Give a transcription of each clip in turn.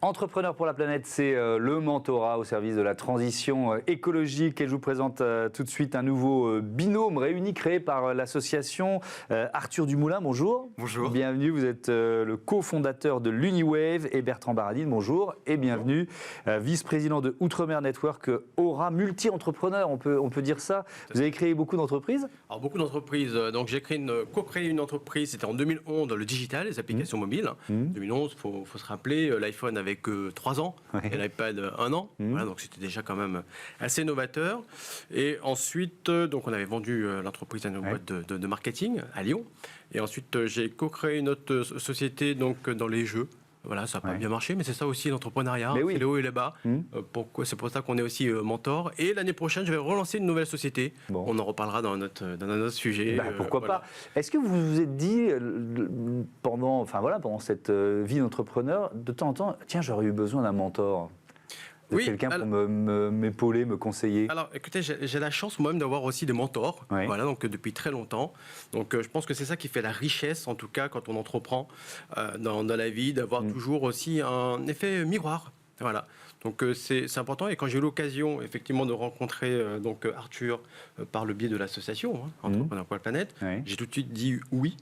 Entrepreneur pour la planète, c'est le mentorat au service de la transition écologique. Et je vous présente tout de suite un nouveau binôme réuni, créé par l'association Arthur Dumoulin. Bonjour. Bonjour. Bienvenue, vous êtes le cofondateur de l'Uniwave, et Bertrand Baradine, bonjour. Et bienvenue, vice-président de Outremer Network, Aura multi-entrepreneur, on peut dire ça. Vous avez créé beaucoup d'entreprises? Alors beaucoup d'entreprises, donc j'ai co-créé une entreprise, c'était en 2011, le digital, les applications mobiles. 2011, faut se rappeler, l'iPhone avait que 3 ans, et l'iPad 1 an, voilà, donc c'était déjà quand même assez novateur. Et ensuite, donc on avait vendu l'entreprise à une boîte de marketing à Lyon, et ensuite j'ai co-créé une autre société donc, dans les jeux. Voilà, ça n'a pas bien marché, mais c'est ça aussi l'entrepreneuriat, c'est les hauts et les bas. C'est pour ça qu'on est aussi mentor. Et l'année prochaine, je vais relancer une nouvelle société. Bon. On en reparlera dans notre sujet. Pourquoi pas. Est-ce que vous vous êtes dit, pendant cette vie d'entrepreneur, de temps en temps, tiens, j'aurais eu besoin d'un mentor, de quelqu'un pour m'épauler, me conseiller? Alors, écoutez, j'ai la chance moi-même d'avoir aussi des mentors, voilà, donc depuis très longtemps. Donc, je pense que c'est ça qui fait la richesse, en tout cas, quand on entreprend dans la vie, d'avoir toujours aussi un effet miroir. Voilà, donc c'est important. Et quand j'ai eu l'occasion, effectivement, de rencontrer donc Arthur par le biais de l'association Entrepreneur pour la planète, j'ai tout de suite dit oui,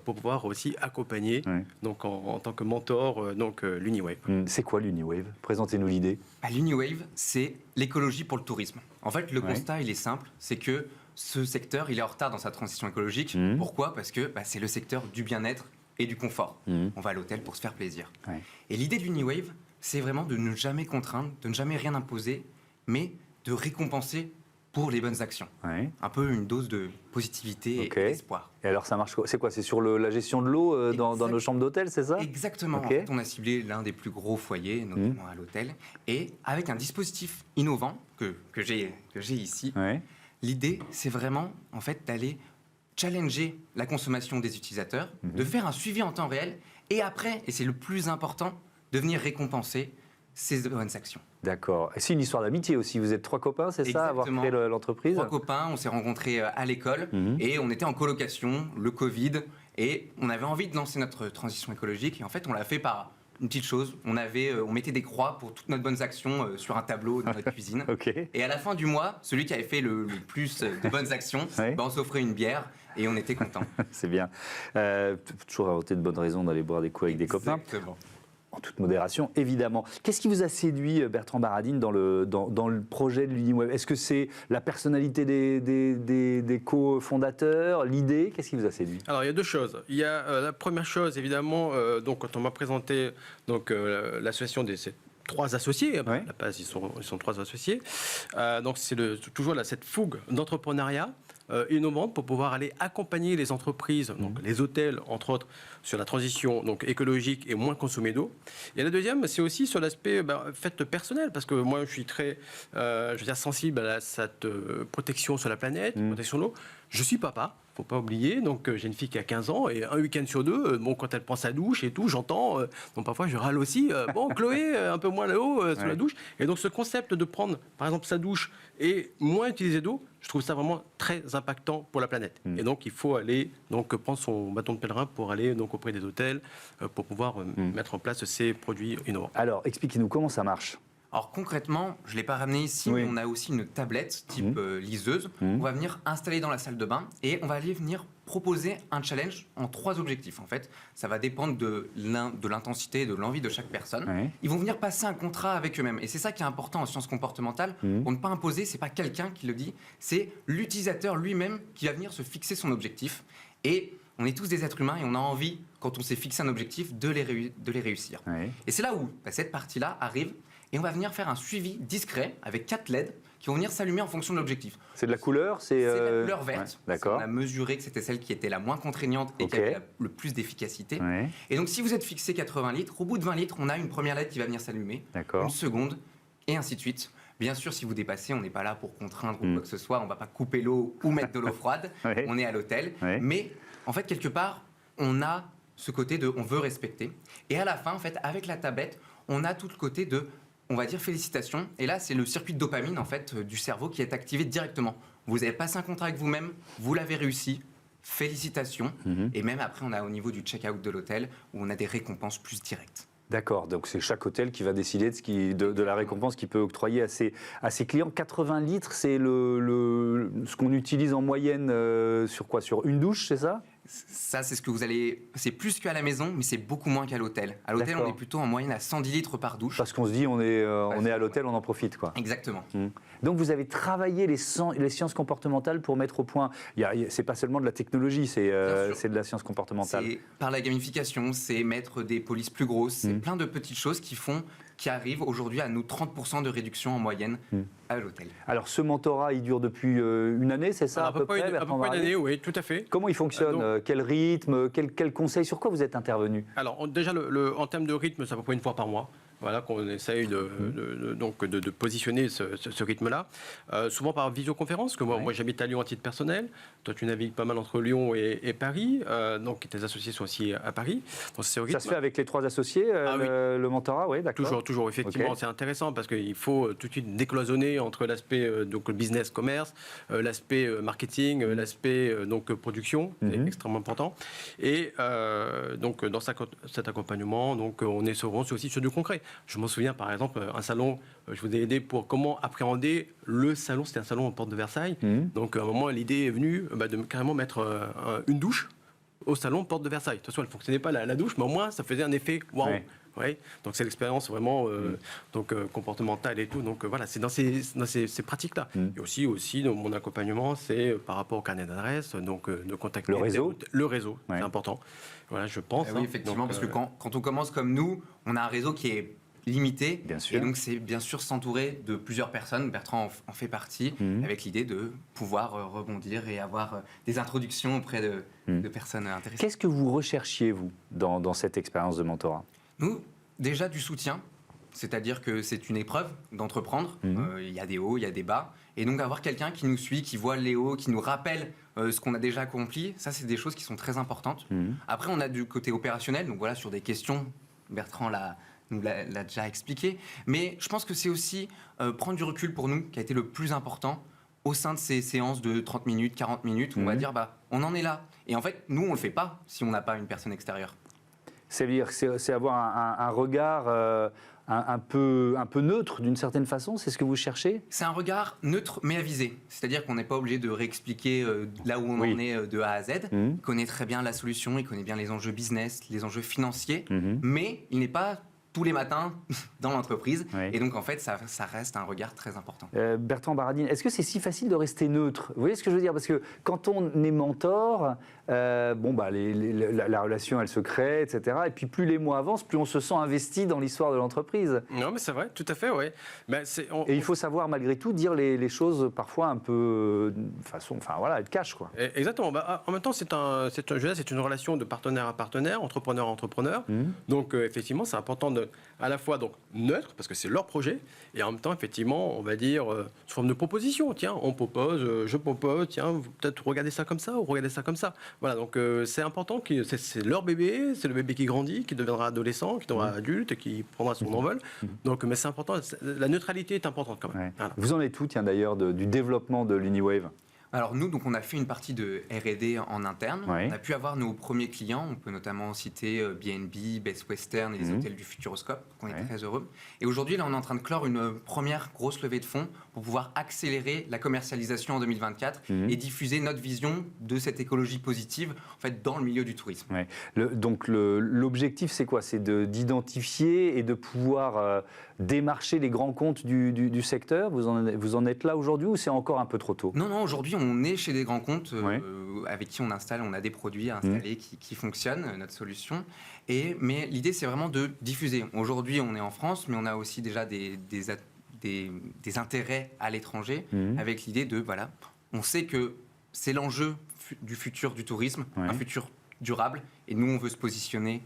pour pouvoir aussi accompagner donc en tant que mentor l'Uniwave. C'est quoi l'Uniwave? Présentez-nous l'idée. L'Uniwave, c'est l'écologie pour le tourisme. En fait, le constat, il est simple, c'est que ce secteur, il est en retard dans sa transition écologique. Pourquoi? Parce que c'est le secteur du bien-être et du confort. On va à l'hôtel pour se faire plaisir. Et l'idée de l'Uniwave, c'est vraiment de ne jamais contraindre, de ne jamais rien imposer, mais de récompenser pour les bonnes actions. Un peu une dose de positivité et d'espoir. Et alors ça marche quoi? C'est quoi? C'est sur la gestion de l'eau dans nos chambres d'hôtel, c'est ça? Exactement. En fait, on a ciblé l'un des plus gros foyers, notamment à l'hôtel, et avec un dispositif innovant que j'ai ici. L'idée, c'est vraiment en fait d'aller challenger la consommation des utilisateurs, de faire un suivi en temps réel, et après, et c'est le plus important, de venir récompenser ces bonnes actions. D'accord. Et c'est une histoire d'amitié aussi. Vous êtes 3 copains, c'est ça, à avoir créé l'entreprise? 3 copains, on s'est rencontrés à l'école et on était en colocation, le Covid, et on avait envie de lancer notre transition écologique. Et en fait, on l'a fait par une petite chose. On mettait des croix pour toutes nos bonnes actions sur un tableau dans notre cuisine. Et à la fin du mois, celui qui avait fait le plus de bonnes actions, on s'offrait une bière et on était content. C'est bien. Toujours inventer de bonnes raisons d'aller boire des coups avec des copains. Exactement. En toute modération, évidemment. Qu'est-ce qui vous a séduit, Bertrand Baradine, dans le projet de l'Uniwave? Est-ce que c'est la personnalité des cofondateurs, l'idée? Qu'est-ce qui vous a séduit? Alors, il y a 2 choses. Il y a la première chose, évidemment, donc, quand on m'a présenté l'association des 3 associés, à la base, ils sont 3 associés. Donc, c'est toujours cette fougue d'entrepreneuriat innovante pour pouvoir aller accompagner les entreprises, donc les hôtels, entre autres, sur la transition donc écologique et moins consommer d'eau. Et la deuxième, c'est aussi sur l'aspect fait personnel, parce que moi, je suis très sensible à cette protection sur la planète, protection de l'eau. Je suis papa, faut pas oublier, donc j'ai une fille qui a 15 ans, et un week-end sur 2, quand elle prend sa douche et tout, j'entends, parfois je râle aussi, Chloé, un peu moins là-haut, sous la douche. Et donc ce concept de prendre, par exemple, sa douche et moins utiliser d'eau, je trouve ça vraiment très impactant pour la planète. Et donc il faut aller prendre son bâton de pèlerin pour aller auprès des hôtels, pour pouvoir mettre en place ces produits innovants. Alors, expliquez-nous comment ça marche. Alors concrètement, je ne l'ai pas ramené ici, mais on a aussi une tablette type liseuse. On va venir installer dans la salle de bain et on va aller venir proposer un challenge en 3 objectifs. En fait, ça va dépendre de l'intensité, de l'envie de chaque personne. Ils vont venir passer un contrat avec eux-mêmes. Et c'est ça qui est important en sciences comportementales. Pour ne pas imposer, c'est pas quelqu'un qui le dit, c'est l'utilisateur lui-même qui va venir se fixer son objectif. Et on est tous des êtres humains et on a envie, quand on s'est fixé un objectif, de les réussir. Et c'est là où cette partie-là arrive. Et on va venir faire un suivi discret avec 4 LED qui vont venir s'allumer en fonction de l'objectif. C'est de la couleur? C'est de la couleur verte. D'accord. On a mesuré que c'était celle qui était la moins contraignante et qui avait le plus d'efficacité. Et donc, si vous êtes fixé 80 litres, au bout de 20 litres, on a une première LED qui va venir s'allumer, une seconde, et ainsi de suite. Bien sûr, si vous dépassez, on n'est pas là pour contraindre ou quoi que ce soit. On ne va pas couper l'eau ou mettre de l'eau froide. On est à l'hôtel. Mais en fait, quelque part, on a ce côté de on veut respecter. Et à la fin, en fait, avec la tablette, on a tout le côté de on va dire félicitations. Et là, c'est le circuit de dopamine en fait du cerveau qui est activé directement. Vous avez passé un contrat avec vous-même, vous l'avez réussi. Félicitations. Et même après, on a au niveau du check-out de l'hôtel où on a des récompenses plus directes. D'accord, donc c'est chaque hôtel qui va décider de la récompense qu'il peut octroyer à ses clients. 80 litres, c'est ce qu'on utilise en moyenne sur quoi? Sur une douche, c'est ça? Ça, c'est ce que vous allez. C'est plus qu'à la maison, mais c'est beaucoup moins qu'à l'hôtel. À l'hôtel, on est plutôt en moyenne à 110 litres par douche. Parce qu'on se dit, on est à l'hôtel, on en profite, quoi. Exactement. Donc vous avez travaillé les sciences comportementales pour mettre au point. C'est pas seulement de la technologie, c'est de la science comportementale. C'est par la gamification, c'est mettre des polices plus grosses, c'est plein de petites choses qui arrivent aujourd'hui à nous 30% de réduction en moyenne à l'hôtel. Alors ce mentorat, il dure depuis une année, c'est ça? À peu près une année, oui, tout à fait. Comment il fonctionne? Quel rythme? Quel conseil? Sur quoi vous êtes intervenu? Alors déjà, en termes de rythme, c'est à peu près une fois par mois. Voilà, qu'on essaye de positionner ce rythme-là. Souvent par visioconférence, que moi j'habite à Lyon à titre personnel. Toi, tu navigues pas mal entre Lyon et Paris. Donc tes associés sont aussi à Paris. Donc, c'est au rythme. Ça se fait avec les 3 associés, le mentorat, oui, d'accord. Toujours, effectivement. Okay. C'est intéressant parce qu'il faut tout de suite décloisonner entre l'aspect business, commerce, l'aspect marketing, l'aspect production, c'est extrêmement important. Et donc dans cet accompagnement, donc, on est aussi sur du concret. Je m'en souviens, par exemple, un salon, je vous ai aidé pour comment appréhender le salon. C'était un salon en porte de Versailles. Donc, à un moment, l'idée est venue de carrément mettre une douche au salon porte de Versailles. De toute façon, elle ne fonctionnait pas, la douche, mais au moins, ça faisait un effet waouh. Ouais. Ouais. Donc, c'est l'expérience vraiment comportementale et tout. Donc, voilà, c'est dans ces pratiques-là. Et aussi dans mon accompagnement, c'est par rapport au carnet d'adresse, donc de contacter... Le réseau, c'est important. Voilà, je pense. Oui, effectivement, parce que quand on commence comme nous, on a un réseau qui est limité. Bien sûr. Et donc, c'est bien sûr s'entourer de plusieurs personnes. Bertrand en fait partie, avec l'idée de pouvoir rebondir et avoir des introductions auprès de personnes intéressées. Qu'est-ce que vous recherchiez, vous, dans cette expérience de mentorat? Nous, déjà du soutien. C'est-à-dire que c'est une épreuve d'entreprendre. Il y a des hauts, il y a des bas. Et donc, avoir quelqu'un qui nous suit, qui voit les hauts, qui nous rappelle ce qu'on a déjà accompli, ça, c'est des choses qui sont très importantes. Après, on a du côté opérationnel. Donc, voilà, sur des questions, Bertrand nous l'a déjà expliqué. Mais je pense que c'est aussi prendre du recul pour nous qui a été le plus important au sein de ces séances de 30 minutes, 40 minutes, où on va dire, on en est là. Et en fait, nous, on ne le fait pas si on n'a pas une personne extérieure. C'est avoir un regard un peu neutre d'une certaine façon, c'est ce que vous cherchez? C'est un regard neutre mais avisé. C'est-à-dire qu'on n'est pas obligé de réexpliquer là où on en est de A à Z. Il connaît très bien la solution, il connaît bien les enjeux business, les enjeux financiers, mais il n'est pas tous les matins dans l'entreprise. Et donc, en fait, ça reste un regard très important. Bertrand Baradine, est-ce que c'est si facile de rester neutre? Vous voyez ce que je veux dire? Parce que quand on est mentor, la relation, elle se crée, etc. Et puis, plus les mois avancent, plus on se sent investi dans l'histoire de l'entreprise. Non, mais c'est vrai, tout à fait, oui. Et il faut savoir, malgré tout, dire les choses parfois un peu de façon... Enfin, voilà, être cash, quoi. Exactement. En même temps, c'est une relation de partenaire à partenaire, entrepreneur à entrepreneur. Donc, effectivement, c'est important à la fois donc neutre, parce que c'est leur projet, et en même temps, effectivement, on va dire, sous forme de proposition. Tiens, on propose, je propose, tiens, peut-être regardez ça comme ça, ou regardez ça comme ça. Voilà, donc c'est important, c'est leur bébé, c'est le bébé qui grandit, qui deviendra adolescent, qui deviendra adulte, qui prendra son envol. Donc, mais c'est important, la neutralité est importante quand même. Voilà. Vous en êtes où, tiens, d'ailleurs, du développement de l'Uniwave? Alors nous, donc, on a fait une partie de R&D en interne. On a pu avoir nos premiers clients. On peut notamment citer B&B, Best Western et les hôtels du Futuroscope. On est très heureux. Et aujourd'hui, là, on est en train de clore une première grosse levée de fonds pour pouvoir accélérer la commercialisation en 2024 et diffuser notre vision de cette écologie positive en fait, dans le milieu du tourisme. Donc l'objectif, c'est quoi? C'est d'identifier et de pouvoir démarcher les grands comptes du secteur. Vous en êtes là aujourd'hui ou c'est encore un peu trop tôt? Non, aujourd'hui, on est chez des grands comptes avec qui on installe, on a des produits à installer qui fonctionnent, notre solution. Mais l'idée, c'est vraiment de diffuser. Aujourd'hui, on est en France, mais on a aussi déjà des intérêts à l'étranger avec l'idée de, on sait que c'est l'enjeu du futur du tourisme, un futur durable, et nous, on veut se positionner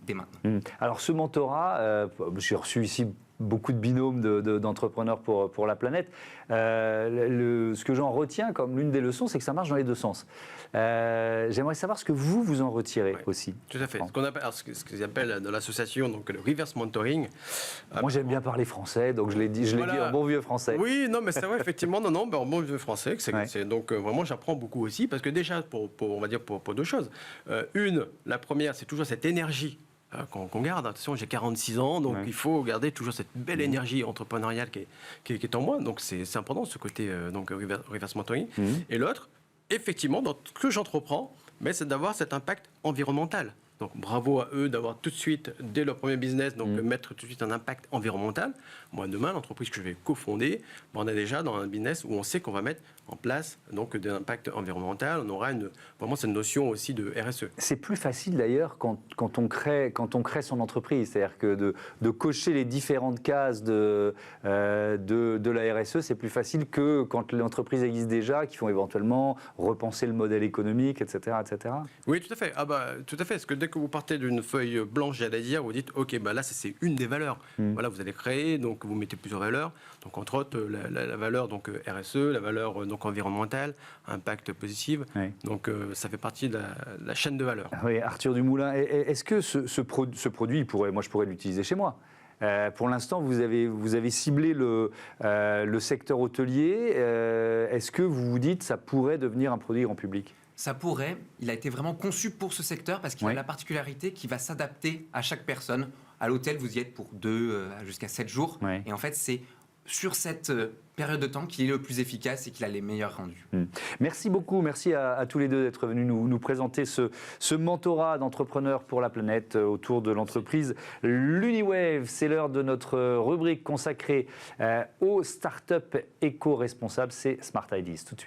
dès maintenant. Alors, ce mentorat, j'ai reçu ici beaucoup de binômes d'entrepreneurs pour la planète. Ce que j'en retiens comme l'une des leçons, c'est que ça marche dans les deux sens. J'aimerais savoir ce que vous en retirez aussi. Tout à fait. Ce qu'ils appellent dans l'association donc le reverse mentoring. Moi, j'aime bien parler français, donc je l'ai dit en bon vieux français. Oui, non, mais c'est vrai, effectivement, en bon vieux français. Donc, vraiment, j'apprends beaucoup aussi, parce que déjà, on va dire pour deux choses. La première, c'est toujours cette énergie qu'on garde. Attention, j'ai 46 ans, donc il faut garder toujours cette belle énergie entrepreneuriale qui est en moi. Donc c'est important ce côté donc reverse mentoring. Et l'autre, effectivement, dans ce que j'entreprends, mais c'est d'avoir cet impact environnemental. Donc bravo à eux d'avoir tout de suite, dès leur premier business, donc mettre tout de suite un impact environnemental. Moi, demain, l'entreprise que je vais cofonder, on est déjà dans un business où on sait qu'on va mettre en place donc de l'impact environnemental. On aura vraiment cette notion aussi de RSE. C'est plus facile d'ailleurs quand on crée son entreprise. C'est-à-dire que de cocher les différentes cases de la RSE, c'est plus facile que quand l'entreprise existe déjà, qu'il faut éventuellement repenser le modèle économique, etc. etc. Oui, tout à fait. Tout à fait. Parce que dès que vous partez d'une feuille blanche, j'allais dire, vous dites, OK, là, c'est une des valeurs. Voilà, vous allez créer, donc vous mettez plusieurs valeurs. Donc, entre autres, la valeur donc, RSE, la valeur donc, environnementale, impact positif. Oui. Donc, ça fait partie de la chaîne de valeur. Oui, Arthur Dumoulin, est-ce que ce produit, je pourrais l'utiliser chez moi ? Pour l'instant, vous avez ciblé le secteur hôtelier. Est-ce que vous vous dites que ça pourrait devenir un produit grand public ? Ça pourrait. Il a été vraiment conçu pour ce secteur parce qu'il a la particularité qui va s'adapter à chaque personne. À l'hôtel, vous y êtes pour 2 jusqu'à 7 jours. Oui. Et en fait, c'est sur cette période de temps qu'il est le plus efficace et qu'il a les meilleurs rendus. Merci beaucoup, merci à tous les deux d'être venus nous présenter ce mentorat d'entrepreneurs pour la planète autour de l'entreprise l'Uniwave. C'est l'heure de notre rubrique consacrée aux startups éco-responsables, c'est Smart Ideas. Tout de suite.